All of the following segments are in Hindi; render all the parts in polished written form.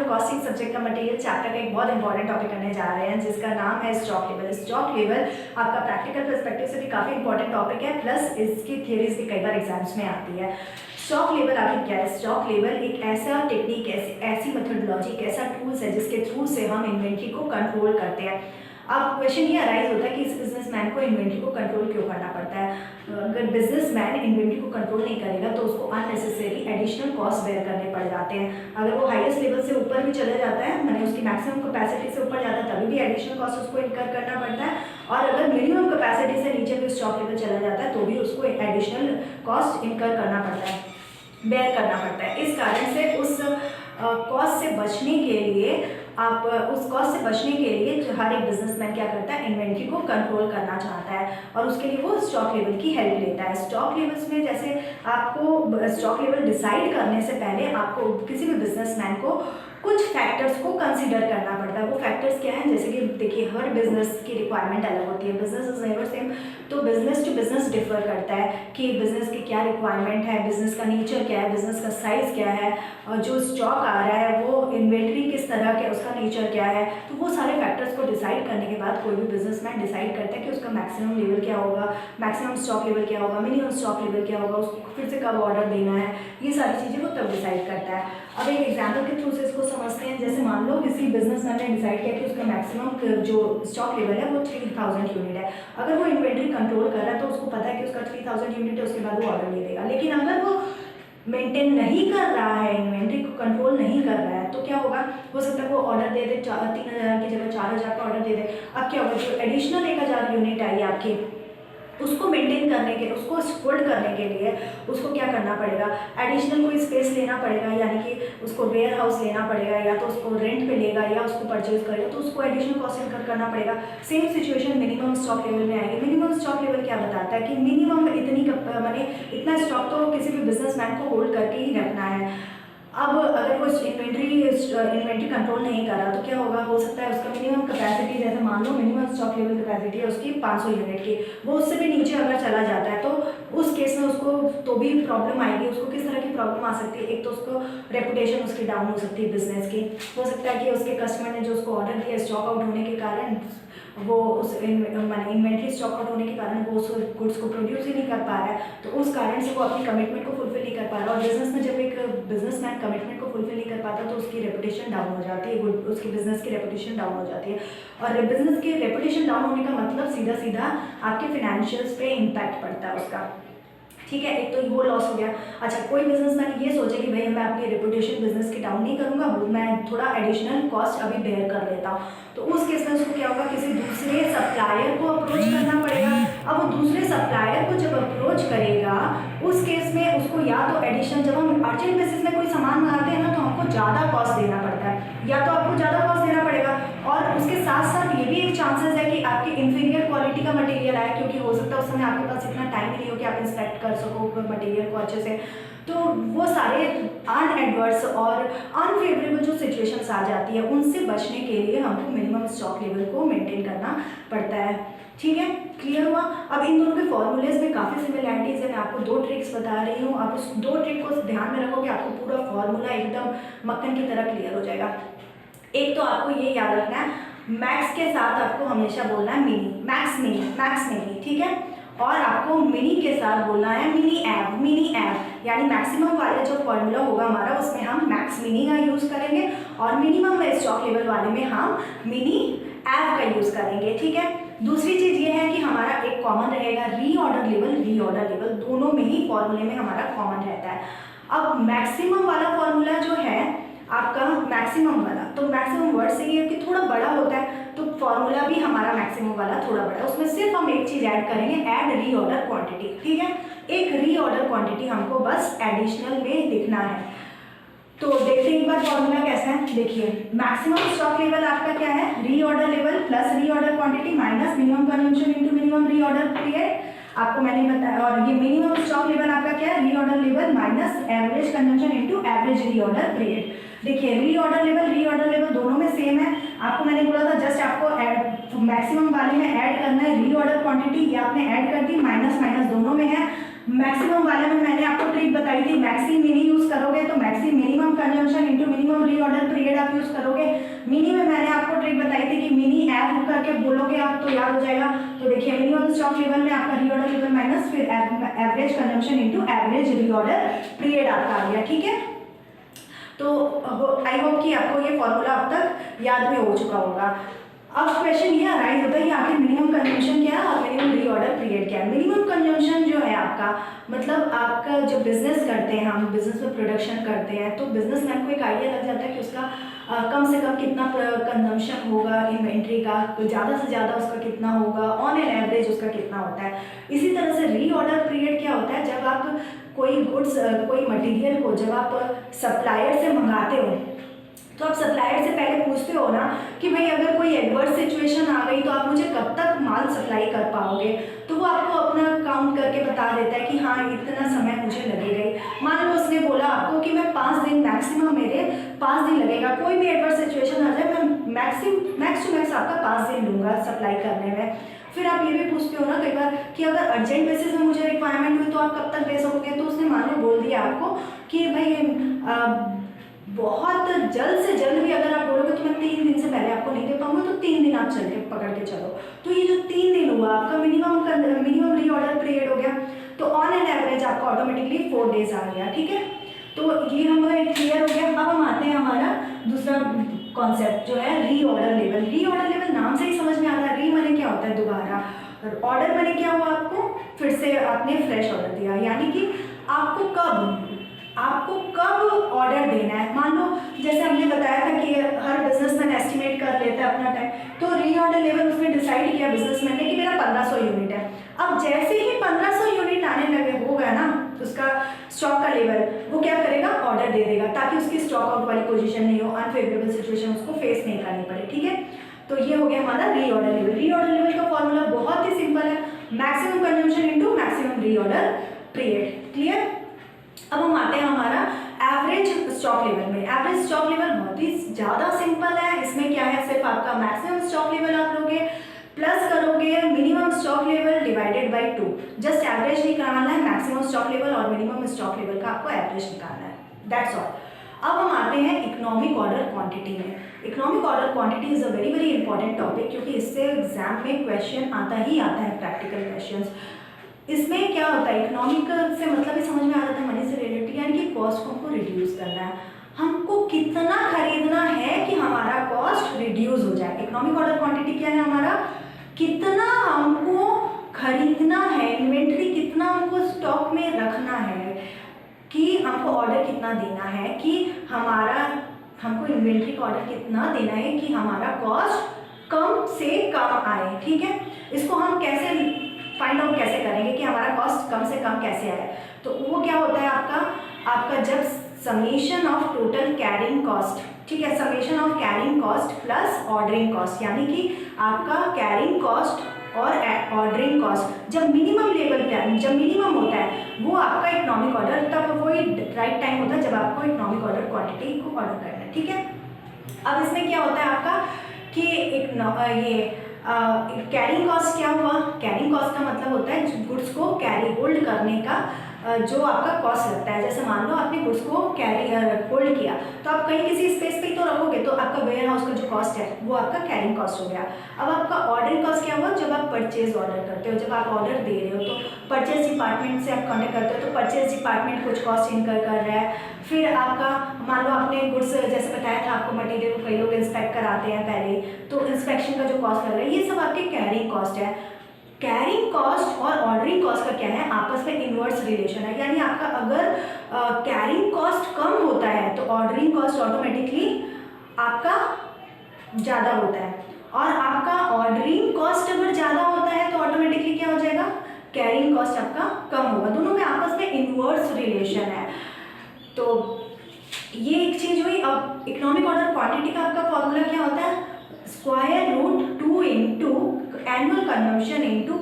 लोग कॉस्टिंग सब्जेक्ट का मटेरियल चैप्टर का एक बहुत इंपॉर्टेंट टॉपिक करने जा रहे हैं जिसका नाम है स्टॉक लेवल। स्टॉक लेवल आपका प्रैक्टिकल पर्सपेक्टिव से भी काफ़ी इंपॉर्टेंट टॉपिक है, प्लस इसकी थियरीज भी कई बार एग्जाम्स में आती है। स्टॉक लेवल आखिर क्या है? स्टॉक लेवल एक ऐसा टेक्निक, ऐसी मेथोडोलॉजी, एक ऐसा टूल्स है जिसके थ्रू से हम इन्वेंट्री को कंट्रोल करते हैं। अब क्वेश्चन ये अराइज होता है कि इस बिजनेसमैन को इन्वेंट्री को कंट्रोल क्यों करना पड़ता है? अगर बिजनेसमैन इन्वेंट्री को कंट्रोल नहीं करेगा तो उसको अननेसेसरी एडिशनल कॉस्ट बेयर करने पड़ जाते हैं। अगर वो हाईएस्ट लेवल से ऊपर भी चले जाता है, माने उसकी मैक्सिमम कैपेसिटी से ऊपर जाता है, तभी भी एडिशनल कॉस्ट उसको इनकर करना पड़ता है। और अगर मिनिमम कैपेसिटी से नीचे भी स्टॉक लेवल चला जाता है तो भी उसको एडिशनल कॉस्ट इनकर करना पड़ता है, बेयर करना पड़ता है। इस कारण से उस कॉस्ट से बचने के लिए हर एक बिजनेसमैन क्या करता है? इन्वेंट्री को कंट्रोल करना चाहता है और उसके लिए वो स्टॉक लेवल की हेल्प लेता है। स्टॉक लेवल्स में जैसे आपको स्टॉक लेवल डिसाइड करने से पहले आपको किसी भी बिजनेसमैन को कुछ फैक्टर्स को कंसीडर करना पड़ता है। वो फैक्टर्स क्या हैं? जैसे कि देखिए, हर बिजनेस की रिक्वायरमेंट अलग होती है, बिजनेस इज नेवर सेम, तो बिजनेस टू बिजनेस डिफर करता है कि बिजनेस की क्या रिक्वायरमेंट है, बिजनेस का नेचर क्या है, बिजनेस का साइज क्या है, और जो स्टॉक आ रहा है वो इन्वेंट्री किस तरह के, उसका नेचर क्या है। तो वो सारे फैक्टर्स को डिसाइड करने के बाद कोई भी बिजनेसमैन डिसाइड करता है कि उसका मैक्सिमम लेवल क्या होगा, मैक्सिमम स्टॉक लेवल क्या होगा, मिनिमम स्टॉक लेवल क्या होगा, उसको फिर से कब ऑर्डर देना है, ये सारी चीज़ें वो तब डिसाइड करता है। अब एक एग्जाम्पल के थ्रू से इसको समझते हैं। जैसे मान लो किसी बिजनेसमैन ने डिसाइड किया कि उसका मैक्सिमम जो स्टॉक लेवल है वो 3000 यूनिट है। अगर वो इन्वेंट्री कंट्रोल कर रहा है तो उसको पता है कि उसका 3000 यूनिट है, उसके बाद वो ऑर्डर नहीं देगा। लेकिन अगर वो मेंटेन नहीं कर रहा है, इन्वेंट्री को कंट्रोल नहीं कर रहा है, तो क्या होगा? हो सकता है वो ऑर्डर दे दे 3000 की जगह 4000 का ऑर्डर दे दे। अब क्या होगा? जो एडिशनल 1000 यूनिट आई आपकी, उसको मेंटेन करने के, उसको होल्ड करने के लिए उसको क्या करना पड़ेगा? एडिशनल कोई स्पेस लेना पड़ेगा, यानी कि उसको वेयर हाउस लेना पड़ेगा, या तो उसको रेंट पे लेगा या उसको परचेज करेगा, तो उसको एडिशनल कॉस्ट इनकर करना पड़ेगा। Same situation minimum stock level में आएगी। मिनिमम स्टॉक लेवल क्या बताता है कि मिनिमम माने इतना स्टॉक तो किसी भी बिजनेसमैन को होल्ड करके ही रखना है। अब अगर वो इन्वेंट्री कंट्रोल नहीं कर रहा तो क्या होगा? हो सकता है उसका मिनिमम कैपेसिटी, जैसे मान लो मिनिमम स्टॉक लेवल कैपेसिटी है उसकी 500 यूनिट की, वो उससे भी नीचे अगर चला जाता है तो उस केस में उसको तो भी प्रॉब्लम आएगी। उसको किस तरह की प्रॉब्लम आ सकती है? एक तो उसको रेपुटेशन उसकी डाउन हो सकती है बिजनेस की। हो सकता है कि उसके कस्टमर ने जो उसको ऑर्डर दिया, स्टॉक आउट होने के कारण वो उस इन्वेंट्री स्टॉक आउट होने के कारण वो उस गुड्स को प्रोड्यूस ही नहीं कर पा रहा है, तो उस कारण से वो अपनी कमिटमेंट को फुलफिल नहीं कर पा रहा। और बिजनेस में जब एक बिजनेसमैन कमिटमेंट को फुलफिल नहीं कर पाता तो उसकी रेपुटेशन डाउन हो जाती है, उसकी बिजनेस की रेपुटेशन डाउन हो जाती है। और बिजनेस की रेपुटेशन डाउन होने का मतलब सीधा सीधा आपके फाइनेंशियल्स पे इम्पैक्ट पड़ता है उसका। ठीक है, एक तो वो लॉस हो गया। अच्छा, कोई बिजनेसमैन ये सोचे कि भाई मैं अपनी रेपुटेशन बिजनेस की डाउन नहीं करूंगा, मैं थोड़ा एडिशनल कॉस्ट अभी बेयर कर लेता हूँ, तो उस केस में उसको क्या होगा? किसी दूसरे सप्लायर को अप्रोच करना पड़ेगा। अब वो दूसरे सप्लायर को जब अप्रोच करेगा, उस केस में उसको या तो एडिशनल, जब हम अर्जेंट बेसिस में कोई सामान मंगाते हैं ना तो हमको ज़्यादा कॉस्ट देना पड़ता है, या तो आपको ज़्यादा कॉस्ट देना पड़ेगा। और उसके साथ साथ ये भी एक चांसेस है कि आपकी इन्फीरियर क्वालिटी का मटेरियल आए, क्योंकि हो सकता है उस समय आपके पास इतना टाइम ही नहीं हो कि आप इंस्पेक्ट कर सको मटेरियल को अच्छे से। तो वो सारे अनएडवर्स और अनफेवरेबल जो सिचुएशंस आ जाती है उनसे बचने के लिए हमको मिनिमम स्टॉक लेवल को मेंटेन करना पड़ता है। ठीक है, क्लियर हुआ? अब इन दोनों के फॉर्मूलेज में काफ़ी सिमिलैरिटीज है। मैं आपको 2 ट्रिक्स बता रही हूँ, आप उस 2 ट्रिक को ध्यान में रखोगे, आपको पूरा फॉर्मूला एकदम मक्खन की तरह क्लियर हो जाएगा। एक तो आपको ये याद रखना है, मैक्स के साथ आपको हमेशा बोलना है मिनी, मैक्स मिनी, ठीक है। और आपको मिनी के साथ बोलना है मिनी एव, यानी मैक्सिमम वाले जो फॉर्मूला होगा हमारा उसमें हम मैक्स मिनी का यूज़ करेंगे, और मिनिमम में स्टॉक लेवल वाले में हम मिनी एव का यूज़ करेंगे। ठीक है, दूसरी चीज़ ये है कि हमारा एक कॉमन रहेगा रीऑर्डर लेवल, दोनों में ही फॉर्मूले में हमारा कॉमन रहता है। अब मैक्सिमम वाला फॉर्मूला जो है आपका, मैक्सिमम वाला, तो मैक्सिमम वर्ड से ये है कि थोड़ा बड़ा होता है, तो फॉर्मूला भी हमारा मैक्सिमम वाला थोड़ा बड़ा है। उसमें सिर्फ हम एक चीज़ ऐड करेंगे, ऐड रीऑर्डर क्वांटिटी। ठीक है, एक रीऑर्डर क्वांटिटी हमको बस एडिशनल में लिखना है। तो देखते हैं एक बार फॉर्मूला कैसा है। देखिए, मैक्सिमम स्टॉक लेवल आपका क्या है? Reorder level plus reorder quantity minus minimum consumption into minimum reorder period, आपको मैंने बताया। और ये मिनिमम स्टॉक लेवल आपका क्या है? Reorder level minus average consumption into average reorder period. देखिए, रीऑर्डर लेवल दोनों में सेम है। आपको मैंने बोला था जस्ट आपको मैक्सिमम वाले में ऐड करना है रीऑर्डर क्वांटिटी, ये आपने ऐड कर दी, माइनस माइनस दोनों में है। मैक्सिमम वाले में मैंने आपको ट्रिक बताई थी, मैक्सी मिनी यूज करोगे तो maxi minimum consumption into minimum reorder period आप यूज करोगे। मिनी में मैंने आपको ट्रिक बताई थी कि मिनी एफ करके बोलोगे आप तो याद हो जाएगा। तो देखिए मिनिमम स्टॉक लेवल में आपका रीऑर्डर लेवल माइनस फिर average consumption into average reorder period आपका आ गया, ठीक है। तो आई होप कि आपको ये फॉर्मूला अब तक याद भी हो चुका होगा। अब क्वेश्चन ये अराइज होता है कि आखिर मिनिमम कंजम्पशन क्या है और मिनिमम रीऑर्डर पीरियड क्या है। मिनिमम कंजम्पशन जो है आपका मतलब आपका जो बिजनेस करते हैं, हम बिजनेस में प्रोडक्शन करते हैं तो बिजनेसमैन को एक आइडिया लग जाता है कि उसका कम से कम कितना कंजम्पशन होगा इन्वेंट्री का, ज़्यादा से ज़्यादा उसका कितना होगा, ऑन एन एवरेज उसका कितना होता है। इसी तरह से रीऑर्डर पीरियड क्या होता है, जब आप कोई गुड्स कोई मटेरियल को जब आप सप्लायर से मंगाते हो तो आप सप्लायर से पहले पूछते हो ना कि भाई अगर कोई एडवर्स सिचुएशन आ गई तो आप मुझे कब तक माल सप्लाई कर पाओगे, तो वो आपको अपना काउंट करके बता देता है कि हाँ इतना समय मुझे लगेगा। मान लो उसने बोला आपको कि मैं 5 दिन मैक्सिमम मेरे 5 दिन लगेगा, कोई भी एडवर्स सिचुएशन आ जाए मैं मैक्स टू मैक्स आपका 5 दिन लूँगा सप्लाई करने में। फिर आप ये भी पूछते हो ना कई बार कि अगर अर्जेंट बेसिस में मुझे रिक्वायरमेंट हुई तो आप कब तक दे सकोगे, तो उसने मान लो बोल दिया आपको कि भाई बहुत जल्द से जल्द भी अगर आप बोलोगे तो मैं 3 दिन से पहले आपको नहीं दे पाऊंगा, तो 3 दिन आप चल के पकड़ के चलो। तो ये जो 3 दिन हुआ आपका मिनिमम रीऑर्डर पीरियड हो गया। तो ऑन एन एवरेज आपका ऑटोमेटिकली 4 डेज आ गया, ठीक है। तो ये हमारा क्लियर हो गया। अब हम आते हैं हमारा दूसरा कॉन्सेप्ट जो है रीऑर्डर लेवल। रीऑर्डर लेवल नाम से ही समझ में आ रहा है, री माने क्या होता है दोबारा, और ऑर्डर माने क्या हुआ आपको फिर से आपने फ्रेश ऑर्डर दिया, यानी कि आपको कब ऑर्डर देना है। मान लो जैसे हमने बताया था कि हर बिजनेसमैन एस्टिमेट कर लेता है अपना टाइम, तो रीऑर्डर लेवल उसने डिसाइड किया बिजनेसमैन ने कि मेरा 1500 यूनिट है। अब जैसे ही 1500 यूनिट आने लगे होगा ना उसका स्टॉक का लेवल, वो क्या करेगा ऑर्डर दे देगा ताकि उसकी स्टॉक आउट वाली पोजीशन नहीं हो, अनफेवरेबल सिचुएशन उसको फेस नहीं करनी पड़े, ठीक है। तो ये हो गया हमारा रीऑर्डर लेवल। रीऑर्डर लेवल का फॉर्मूला बहुत ही सिंपल है, maximum consumption into maximum reorder period, clear. अब हम आते हैं हमारा एवरेज स्टॉक लेवल में। एवरेज स्टॉक लेवल बहुत ही ज़्यादा सिंपल है। इसमें क्या है, सिर्फ आपका मैक्सिमम स्टॉक लेवल आप लोगे प्लस करोगे minimum stock level divided by 2। Just average निकालना है, मैक्सिमम स्टॉक लेवल और मिनिमम स्टॉक लेवल का आपको एवरेज निकालना है, दैट्स ऑल। अब हम आते हैं इकोनॉमिक ऑर्डर क्वांटिटी में। Economic order quantity is a very very important topic, क्योंकि इससे एग्जाम में क्वेश्चन आता है, प्रैक्टिकल क्वेश्चंस। इसमें क्या होता है, इकोनॉमिक से मतलब ही समझ में आ जाता है मनी से रिलेटेड, यानी कि कॉस्ट को हमको रिड्यूस करना है। हमको कितना खरीदना है कि हमारा कॉस्ट रिड्यूस हो जाए। इकोनॉमिक ऑर्डर क्वांटिटी क्या है हमारा, कितना हमको खरीदना है, इन्वेंट्री कितना हमको स्टॉक में रखना है, कि हमको ऑर्डर कितना देना है कि हमको इन्वेंट्री का ऑर्डर कितना देना है कि हमारा कॉस्ट कम से कम आए, ठीक है। इसको हम कैसे फाइंड आउट कैसे करेंगे कि हमारा कॉस्ट कम से कम कैसे आए, तो वो क्या होता है आपका जब summation of total carrying cost, ठीक है, summation of carrying cost plus ordering cost, यानी कि आपका कैरिंग कॉस्ट और ऑर्डरिंग कॉस्ट जब मिनिमम लेवल पे, जब मिनिमम होता है वो आपका इकोनॉमिक ऑर्डर, तब वही राइट टाइम होता है जब आपको इकोनॉमिक ऑर्डर क्वांटिटी को ऑर्डर करना है, ठीक है। अब इसमें क्या होता है आपका कि ये कैरिंग कॉस्ट क्या हुआ, कैरिंग कॉस्ट का मतलब होता है गुड्स को कैरी होल्ड करने का जो आपका कॉस्ट लगता है। जैसे मान लो आपने गुड्स को कैरी होल्ड किया, तो आप कहीं किसी स्पेस पे तो रखोगे, तो आपका वेयर हाउस का जो कॉस्ट है वो आपका कैरिंग कॉस्ट हो गया। अब आपका ऑर्डरिंग कॉस्ट क्या हुआ, जब आप परचेज ऑर्डर करते हो, जब आप ऑर्डर दे रहे हो तो परचेज डिपार्टमेंट से आप कॉन्टेक्ट करते हो, तो परचेज डिपार्टमेंट कुछ कॉस्ट इनकर कर रहा है। फिर आपका मान लो आपने गुड्स जैसे बताया था आपको मटेरियल को कई लोग इंस्पेक्ट कराते हैं पहले, तो इंस्पेक्शन का जो कॉस्ट लग रहा है, ये सब आपके कैरिंग कॉस्ट है। कैरिंग कॉस्ट और ऑर्डरिंग कॉस्ट का क्या है, आपस में इनवर्स रिलेशन है, यानी आपका अगर कैरिंग कॉस्ट कम होता है तो ऑर्डरिंग कॉस्ट ऑटोमेटिकली आपका ज़्यादा होता है, और आपका ऑर्डरिंग कॉस्ट अगर ज़्यादा होता है तो ऑटोमेटिकली क्या हो जाएगा, कैरिंग कॉस्ट आपका कम होगा। दोनों में आपस में इनवर्स रिलेशन है। तो ये एक चीज़ हुई। अब इकोनॉमिक ऑर्डर क्वांटिटी का आपका फॉर्मूला क्या होता है, square root 2 into annual consumption into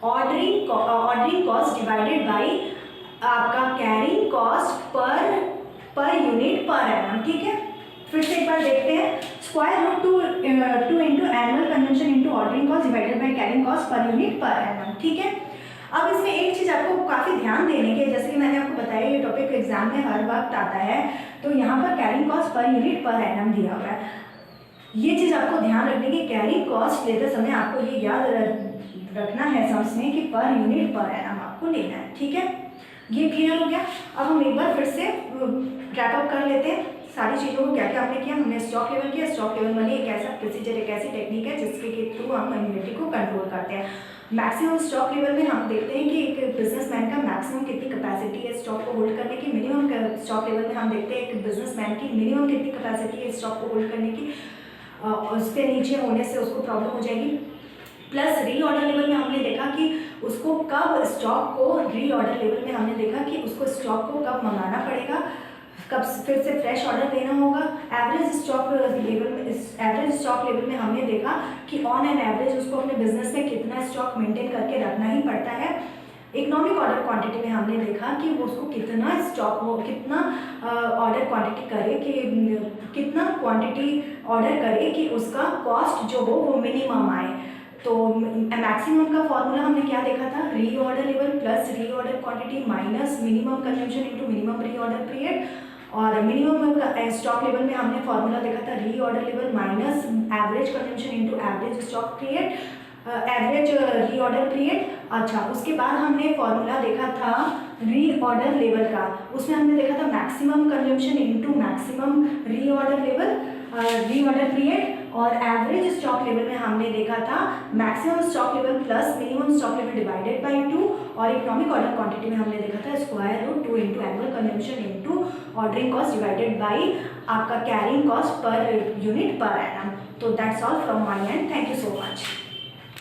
ordering cost divided by आपका carrying cost per unit per annum, ठीक है। फिर से एक बार देखते हैं, square root 2 into annual consumption into ordering cost divided by carrying cost per unit per annum, ठीक है। अब इसमें एक चीज़ आपको काफ़ी ध्यान देने की, जैसे कि मैंने आपको बताया ये टॉपिक एग्जाम में हर वक्त आता है, तो यहाँ पर carrying cost per unit per annum दिया हुआ है। ये चीज़ आपको ध्यान रखने की, कैरिंग कॉस्ट लेते समय आपको ये याद रखना है समझ में कि पर यूनिट पर एनम आपको लेना है, ठीक है। ये क्लियर हो गया। अब हम एक बार फिर से रैप अप कर लेते हैं सारी चीज़ों को, क्या क्या आपने किया। हमने स्टॉक लेवल किया, स्टॉक लेवल मनी एक ऐसा प्रोसीजर, एक ऐसी टेक्निक है जिसके के थ्रू हम इन्वेंटरी को कंट्रोल करते हैं। मैक्सिमम स्टॉक लेवल में हम देखते हैं कि एक बिजनेसमैन का मैक्सिमम कितनी कैपेसिटी है स्टॉक को होल्ड करने की, मिनिमम स्टॉक लेवल में हम देखते हैं एक बिजनेसमैन की मिनिमम कितनी कैपेसिटी है स्टॉक को होल्ड करने की, उसके नीचे होने से उसको प्रॉब्लम हो जाएगी। प्लस रीऑर्डर लेवल में हमने देखा कि उसको कब स्टॉक को, रीऑर्डर लेवल में हमने देखा कि उसको स्टॉक को कब मंगाना पड़ेगा, कब फिर से फ्रेश ऑर्डर देना होगा। एवरेज स्टॉक लेवल में हमने देखा कि ऑन एन एवरेज उसको अपने बिजनेस में कितना स्टॉक मेंटेन करके रखना ही पड़ता है। इकोनॉमिक ऑर्डर क्वांटिटी में हमने देखा कि वो उसको कितना स्टॉक हो, कितना ऑर्डर क्वांटिटी करे कि कितना क्वांटिटी ऑर्डर करे कि उसका कॉस्ट जो हो वो मिनिमम आए। तो मैक्सिमम का फॉर्मूला हमने क्या देखा था, reorder level plus reorder quantity minus minimum consumption into minimum reorder period. और मिनिमम स्टॉक लेवल में हमने फॉर्मूला देखा था reorder level minus average consumption into average stock period, average reorder period. अच्छा, उसके बाद हमने फॉर्मूला देखा था रीऑर्डर लेवल का, उसमें हमने देखा था maximum consumption into maximum reorder level, reorder period. और एवरेज स्टॉक लेवल में हमने देखा था maximum stock level plus minimum stock level divided by 2। और इकोनॉमिक ऑर्डर क्वांटिटी में हमने देखा था square root 2 into annual consumption into ordering cost divided by आपका carrying cost per unit per annum. तो that's all from my end, thank you so much.